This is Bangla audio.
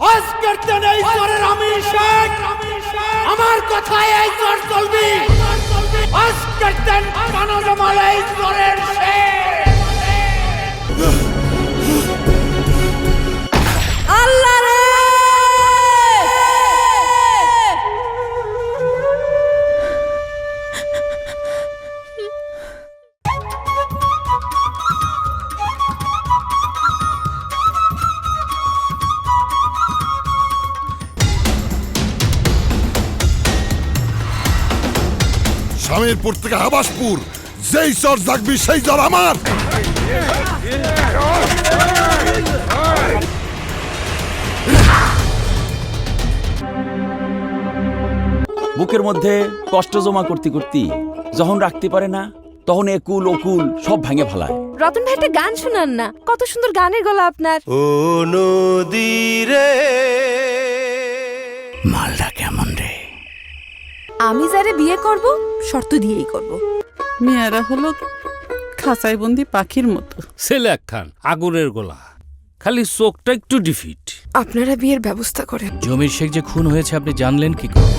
আজকের দিনে এই জ্বরের আমি শেখ, আমার কথায় এই জ্বর চলবি। আজকের দিন কানজমাল এই জ্বরের শেখ। আল্লাহ রে স্বামীরপুর থেকে হাবাসপুর, যেই চর জাগবি সেই চর আমার। বুকের মধ্যে কষ্ট জমা করতে করতে যখন রাখতে পারে না, তখন একুল ওকুল সব ভেঙে ফেলায়। রতন ভাই একটা গান শোনান না, কত সুন্দর গানের গলা আপনার। ও নদী রে, মালটা কেমন রে? আমি যারে বিয়ে করব শর্ত দিয়েই করব। মেয়েরা হলো খাঁচাই বন্দি পাখির মতো। ছেলে একখান আগুনের গোলা, খালি চোখটা একটু ডিফিট। আপনারা বিয়ের ব্যবস্থা করেন। জমির শেখ যে খুন হয়েছে আপনি জানলেন কি করে?